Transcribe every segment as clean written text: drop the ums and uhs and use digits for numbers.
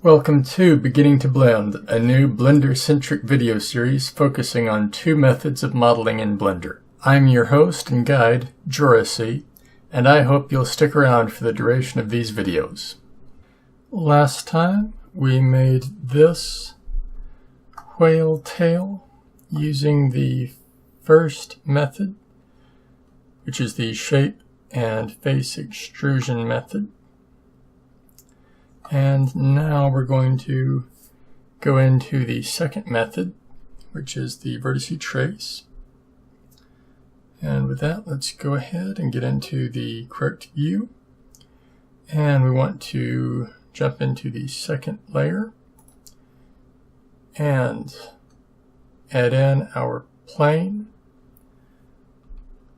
Welcome to Beginning to Blend, a new Blender-centric video series focusing on two methods of modeling in Blender. I'm your host and guide, JoRaSe, and I hope you'll stick around for the duration of these videos. Last time, we made this whale tail using the first method, which is the shape and face extrusion method. And now we're going to go into the second method, which is the Vertice Trace. And with that, let's go ahead and get into the correct view. And we want to jump into the second layer and add in our plane.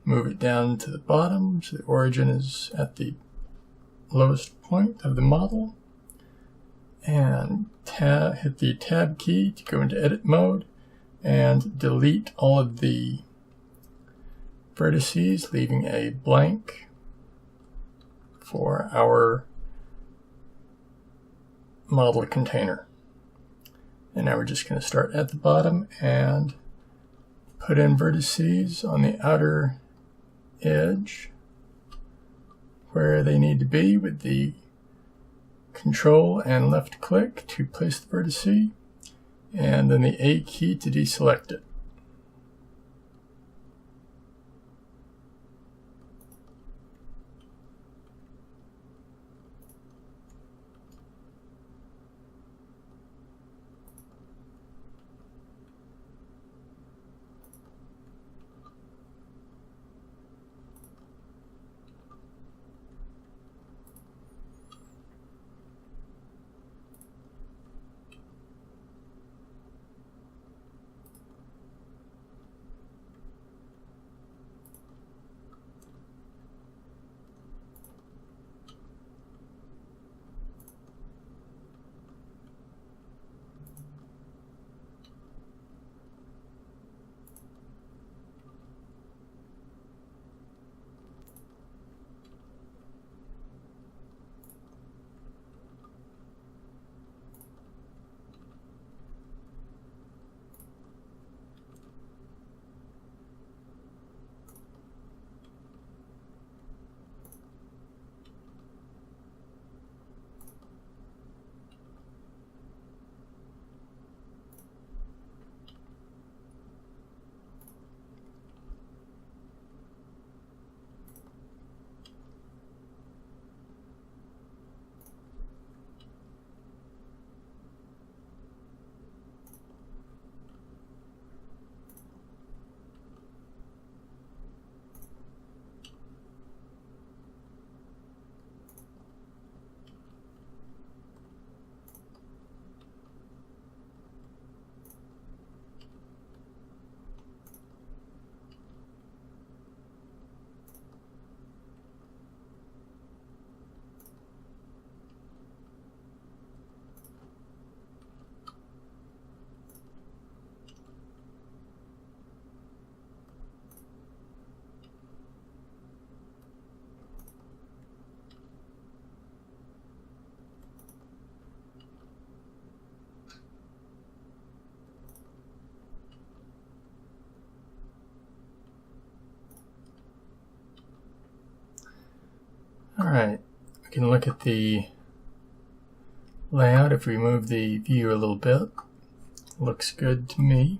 Move it down to the bottom so the origin is at the lowest point of the model. And hit the Tab key to go into edit mode and delete all of the vertices, leaving a blank for our model container. And now we're just going to start at the bottom and put in vertices on the outer edge where they need to be with the Control and left click to place the vertice, and then the A key to deselect it. Alright, we can look at the layout. If we move the view a little bit, looks good to me.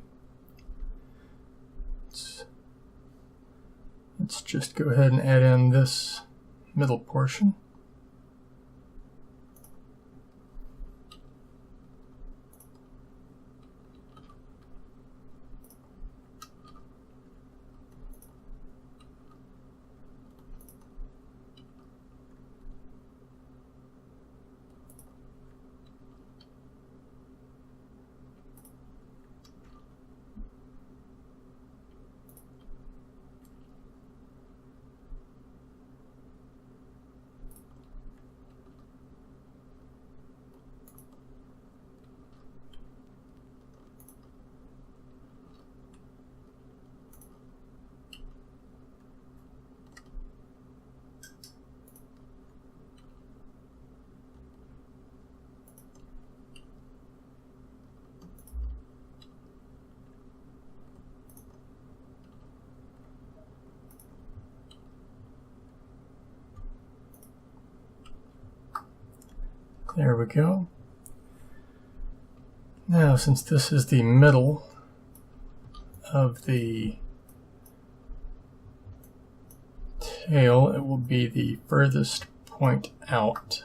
Let's just go ahead and add in this middle portion. There we go. Now, since this is the middle of the tail, it will be the furthest point out.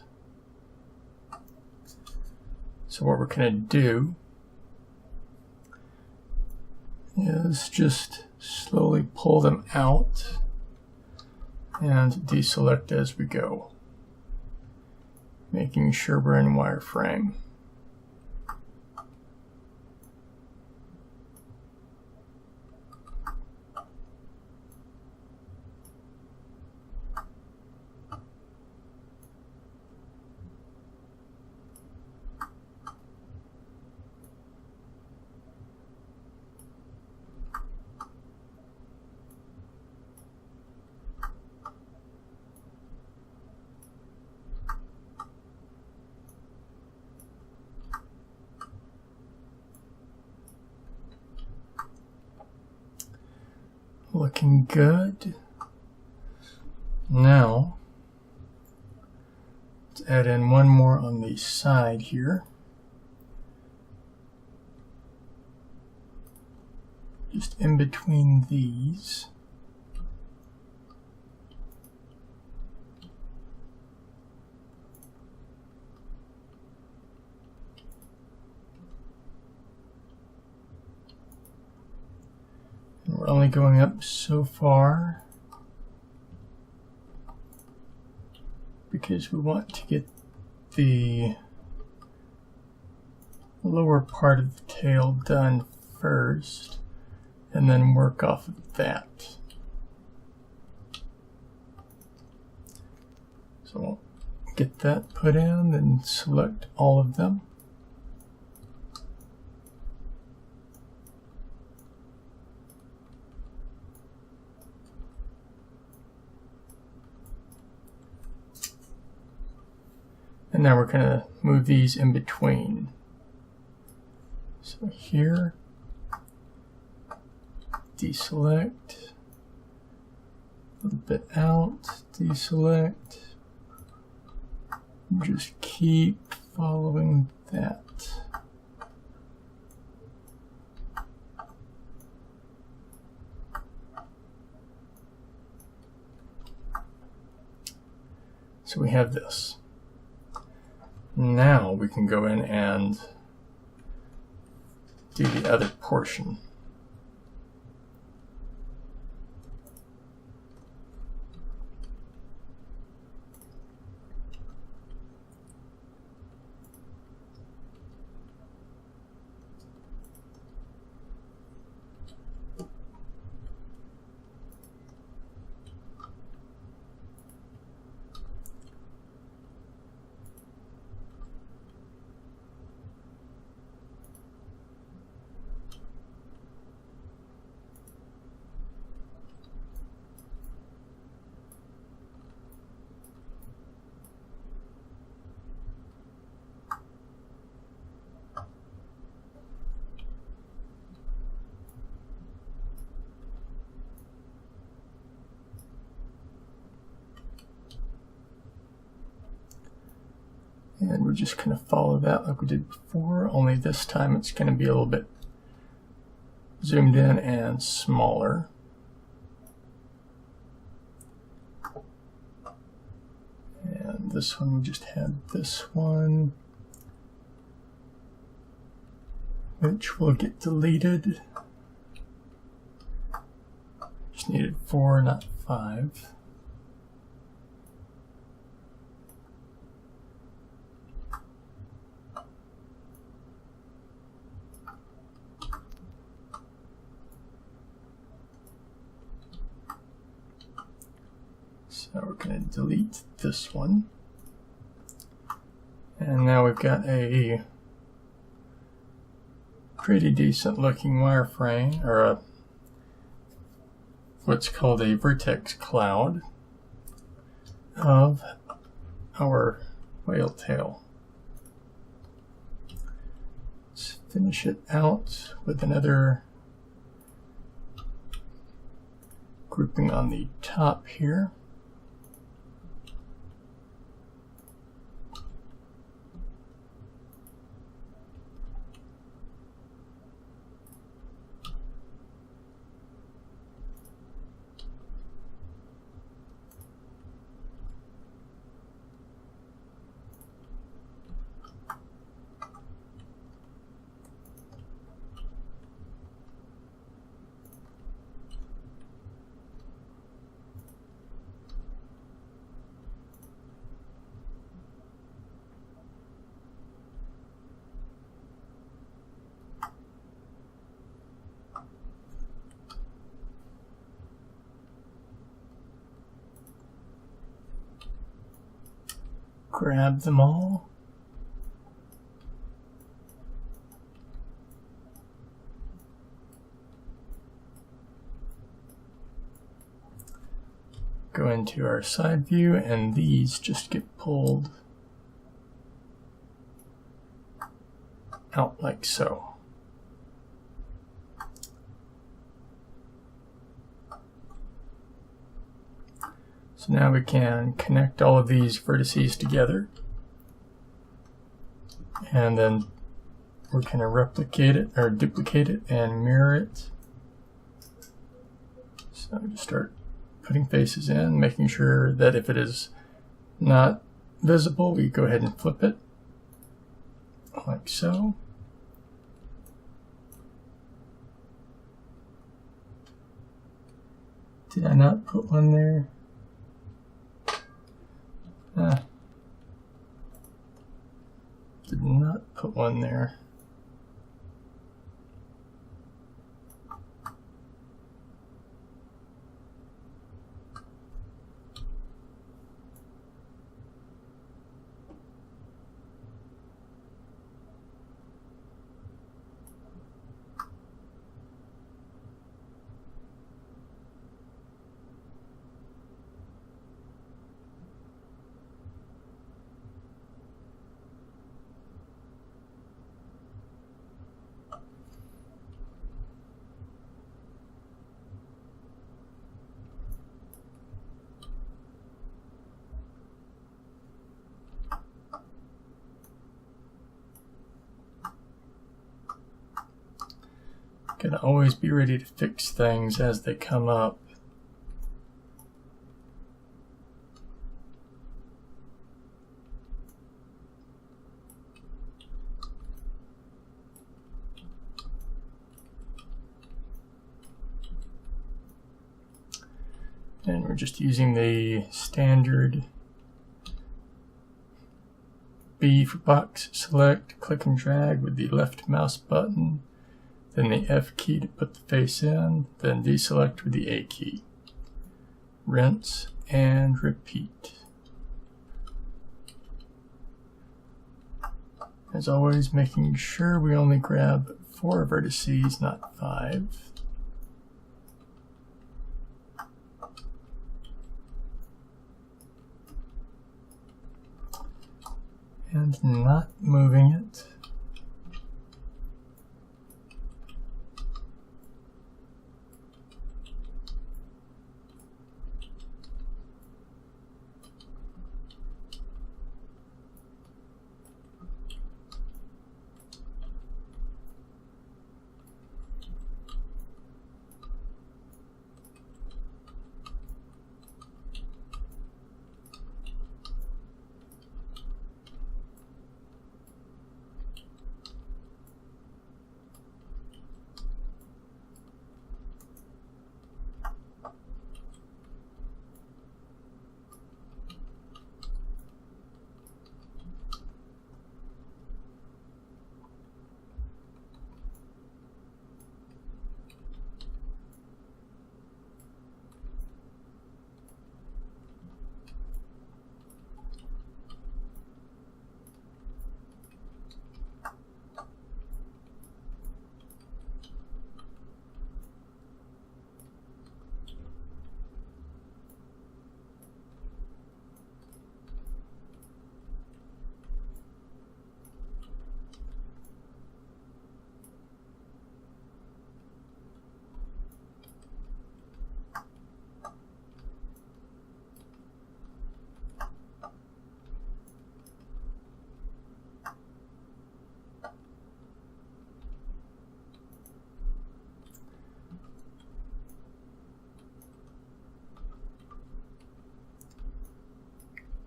So what we're going to do is just slowly pull them out and deselect as we go, making sure we're in wireframe. Looking good. Now, let's add in one more on the side here. Just in between these. We're only going up so far because we want to get the lower part of the tail done first and then work off of that. So we'll get that put in and select all of them. And now we're going to move these in between. So here, deselect, a little bit out, deselect, and just keep following that. So we have this. Now we can go in and do the other portion. And we're just going to follow that like we did before, only this time it's going to be a little bit zoomed in and smaller. And this one, we just had this one, which will get deleted. Just needed 4, not 5. So we're going to delete this one. And now we've got a pretty decent looking wireframe, or what's called a vertex cloud of our whale tail. Let's finish it out with another grouping on the top here. grab them all. Go into our side view, and these just get pulled out like so. So now we can connect all of these vertices together, and then we're going to replicate it or duplicate it and mirror it. So just start putting faces in, making sure that if it is not visible, we go ahead and flip it like so. Did I not put one there? Did not put one there. Gotta always be ready to fix things as they come up. And we're just using the standard B for box select, click and drag with the left mouse button, then the F key to put the face in, then deselect with the A key. Rinse and repeat. As always, making sure we only grab 4 vertices, not 5. And not moving it.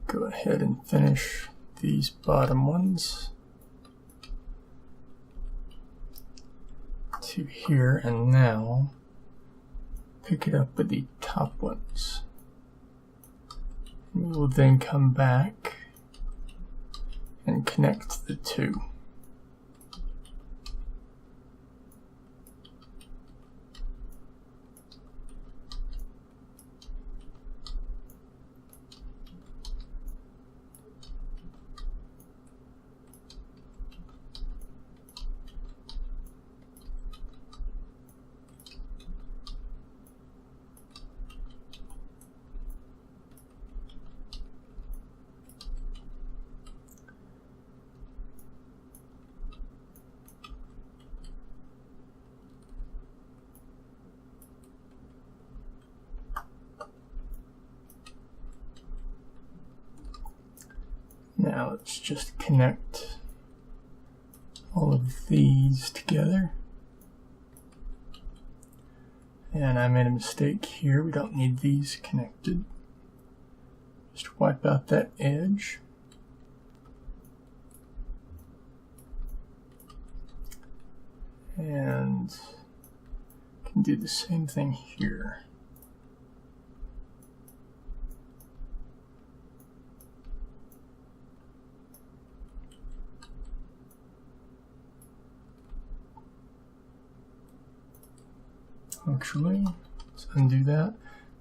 Go ahead and finish these bottom ones to here, and now pick it up with the top ones. We will then come back and connect the two. Now let's just connect all of these together. And I made a mistake here. We don't need these connected. Just wipe out that edge. And can do the same thing here. Actually, let's undo that.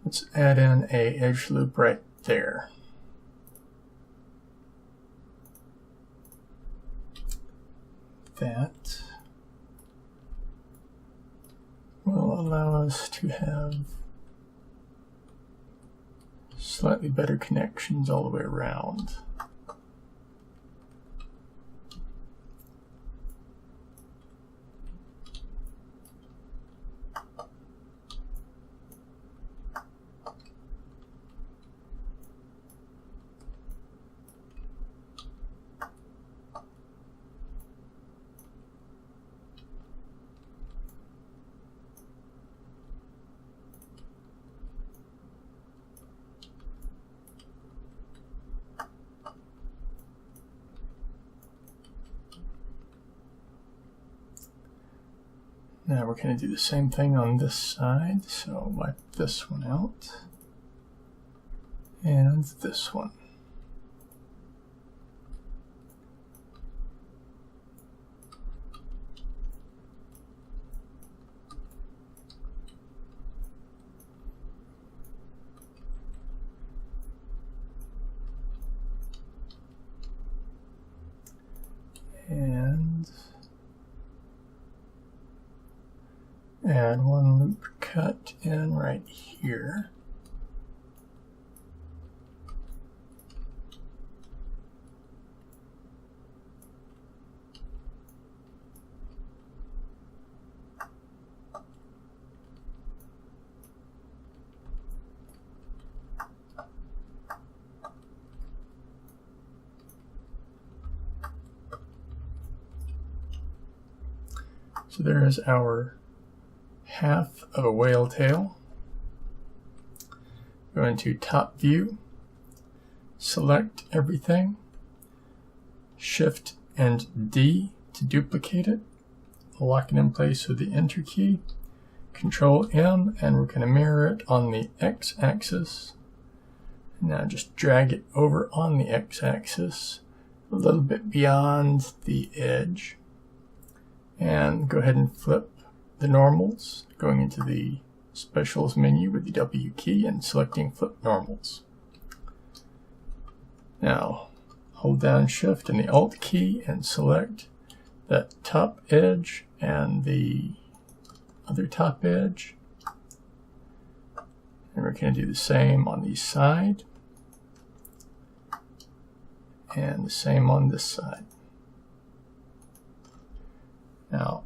Let's add in a edge loop right there. That will allow us to have slightly better connections all the way around. Now we're going to do the same thing on this side, so wipe this one out, and this one. And add one loop cut in right here. So there is our half of a whale tail. Go into top view, select everything, Shift and D to duplicate it, lock it in place with the Enter key, Control M, and we're going to mirror it on the X-axis. Now just drag it over on the X-axis a little bit beyond the edge, and go ahead and flip the normals, going into the specials menu with the W key and selecting flip normals. Now hold down Shift and the Alt key and select that top edge and the other top edge. And we're going to do the same on the side and the same on this side. Now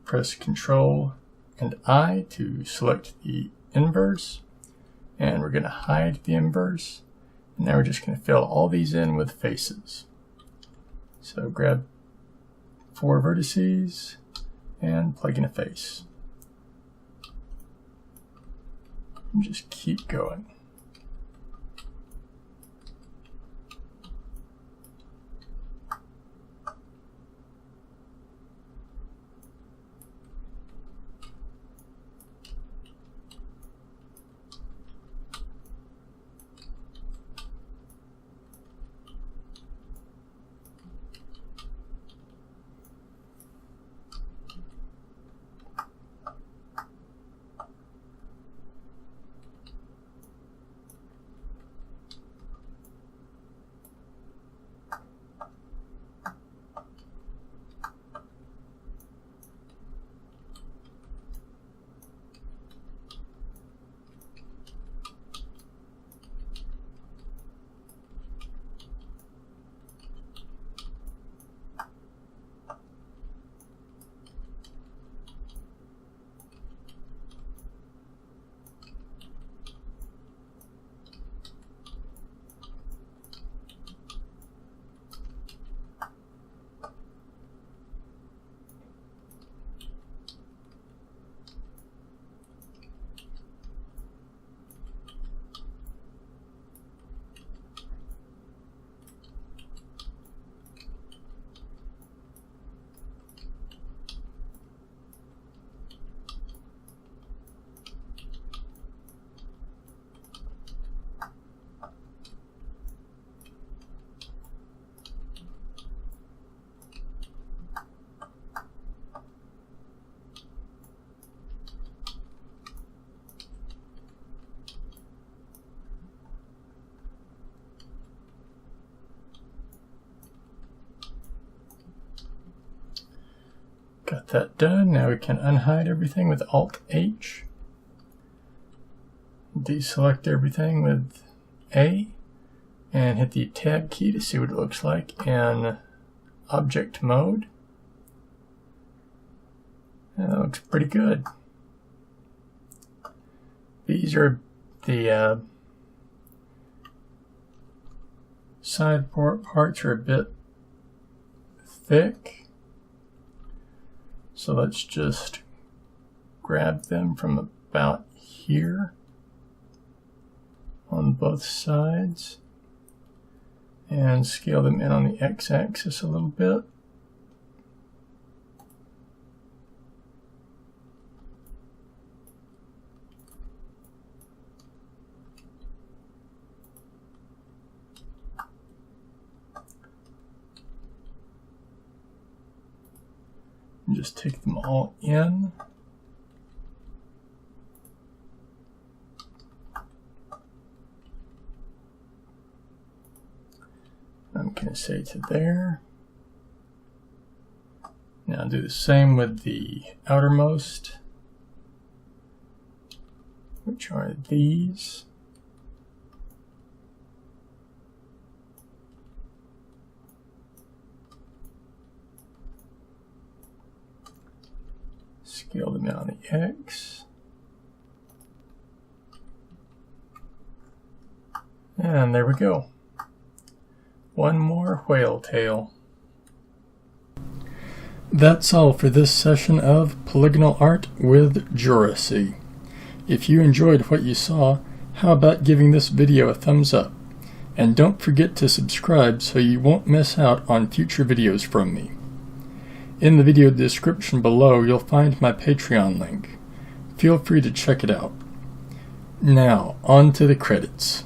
press Control and I to select the inverse, and we're going to hide the inverse, and now we're just going to fill all these in with faces. So grab 4 vertices and plug in a face. And just keep going. that done, now we can unhide everything with Alt-H. Deselect everything with A, and hit the Tab key to see what it looks like in object mode. And that looks pretty good. These are the side parts are a bit thick, so let's just grab them from about here on both sides and scale them in on the x-axis a little bit. And just take them all in. I'm going to say to there. Now do the same with the outermost, which are these. Scale them in on the X. And there we go. One more whale tail. That's all for this session of Polygonal Art with JoRaSe. If you enjoyed what you saw, how about giving this video a thumbs up? And don't forget to subscribe so you won't miss out on future videos from me. In the video description below, you'll find my Patreon link. Feel free to check it out. Now, on to the credits.